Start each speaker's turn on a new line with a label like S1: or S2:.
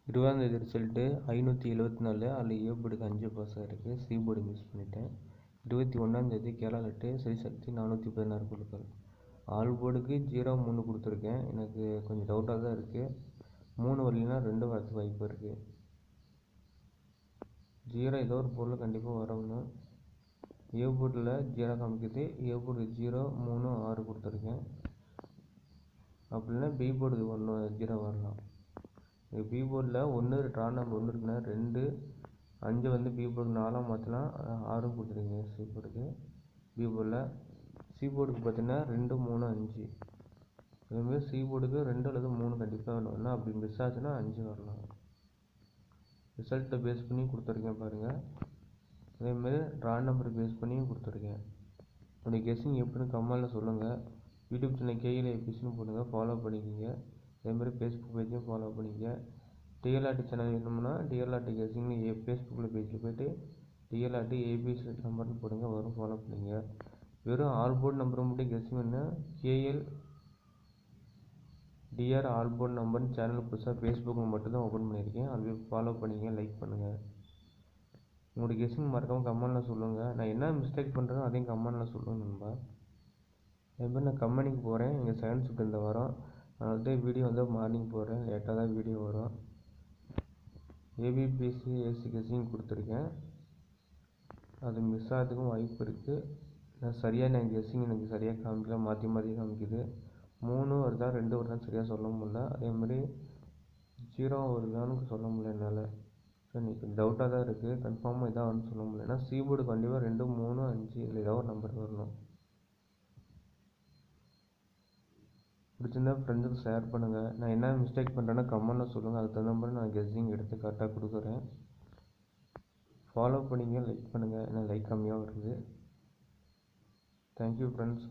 S1: 20ஆம் தேதி ரிசல்ட்டு 574. அதில் ஏ போர்டுக்கு 5 பாஸ் ஆகிருக்கு. சி போர்டு மிஸ் பண்ணிட்டேன். 21ஆம் தேதி கேரளா லெட்டு ஸ்ரீசக்தி 416 குழுக்கள். ஆல் போர்டுக்கு 0 3 கொடுத்துருக்கேன். எனக்கு கொஞ்சம் டவுட்டாக தான் இருக்குது. 3 வரலைன்னா 2 வரதுக்கு வாய்ப்பு இருக்குது. 0 ஏதோ ஒரு பொருள் கண்டிப்பாக வரணும். ஏ போர்டில் 0 காமிக்குது. ஏ போர்டு 0 3 6 கொடுத்துருக்கேன். அப்படின்னா பி போர்டுக்கு 1 0 வரலாம். பி போர்டில் 1 ட்ரா நம்பர் 1 இருக்குன்னா 2 5 வந்து பி போர்டுக்கு 4 மாற்றலாம். 6 கொடுத்துருங்க சி போர்டுக்கு. பி போர்டில் சி போர்டுக்கு பார்த்தீங்கன்னா 2 3 5. அதேமாதிரி சி போர்டுக்கு 2 அல்லது 3 கண்டிப்பாக வேணும். அப்படி மிஸ் ஆச்சுன்னா 5 வரலாம். ரிசல்ட்டை பேஸ் பண்ணி கொடுத்துருக்கேன் பாருங்கள். அதேமாதிரி ட்ரா நம்பர் பேஸ் பண்ணியும் கொடுத்துருக்கேன். உங்களுடைய கெஸ்ஸிங் எப்படின்னு கமெண்டில் சொல்லுங்கள். யூடியூப் சேனல் கேயில் எபிசின்னு போடுங்க, ஃபாலோ பண்ணிக்கோங்க. அதேமாதிரி ஃபேஸ்புக் பேஜையும் ஃபாலோ பண்ணிக்கங்க. டிஎல்ஆர்டி சேனல் வேணும்னா டிஎல்ஆர்டி கெஸ்ஸிங்னு ஃபேஸ்புக்கில் பேஜில் போய்ட்டு டிஎல்ஆர்டி ஏபிசி நம்பர்னு போடுங்க, வரும், ஃபாலோ பண்ணிங்க. வெறும் ஆல் போர்டு நம்பர் மட்டும் கெஸ்ஸிங் வேணுன்னா கேஎல் டிஆர் ஆல் போர்டு நம்பர்னு சேனல் புதுசாக ஃபேஸ்புக்கில் மட்டும்தான் ஓப்பன் பண்ணியிருக்கேன். அது ஃபாலோ பண்ணிங்க, லைக் பண்ணுங்கள். உங்களுடைய கெஸ்ஸிங் மறக்காமல் கமெண்டில் சொல்லுங்கள். நான் என்ன மிஸ்டேக் பண்ணுறேனோ அதையும் கமெண்டில் சொல்லுங்கள் நண்பா. அதேமாதிரி நான் கம்பெனிக்கு போகிறேன். எங்கள் செகண்ட் ஷிஃப்ட் இந்த வாரம். அதனால வீடியோ வந்து மார்னிங் போகிறேன். லேட்டாக தான் வீடியோ வரும். ஏபிபிசி ஏசி கெஸ்ஸிங் கொடுத்துருக்கேன். அது மிஸ் ஆகிறதுக்கும் வாய்ப்பு இருக்குது. நான் சரியாக கெஸ்ஸிங் எனக்கு சரியாக காமிக்கல, மாற்றி மாற்றி காமிக்குது. 3 வருதா 2 வருதான்னு சரியாக சொல்ல முடியல. அதேமாதிரி 0 வருதான்னு சொல்ல முடியல என்னால். ஸோ எனக்கு டவுட்டாக தான் இருக்குது. கன்ஃபார்மாக இதாக வரும்னு சொல்ல முடியல. ஏன்னா சி போர்டு கண்டிப்பாக 2 3 5 இல்லை ஏதாவது ஒரு நம்பர் வரணும். பிடிச்சிருந்தா ஃப்ரெண்ட்ஸுக்கு ஷேர் பண்ணுங்கள். நான் என்ன மிஸ்டேக் பண்ணுறேன்னா கமெண்டில் சொல்லுங்கள். அதுக்கு தகுந்த மாதிரி நான் கெஸ்ஸிங் எடுத்து கரெக்டாக கொடுக்குறேன். ஃபாலோ பண்ணிங்க, லைக் பண்ணுங்கள். ஏன்னா லைக் கம்மியாக வருது. Thank you friends.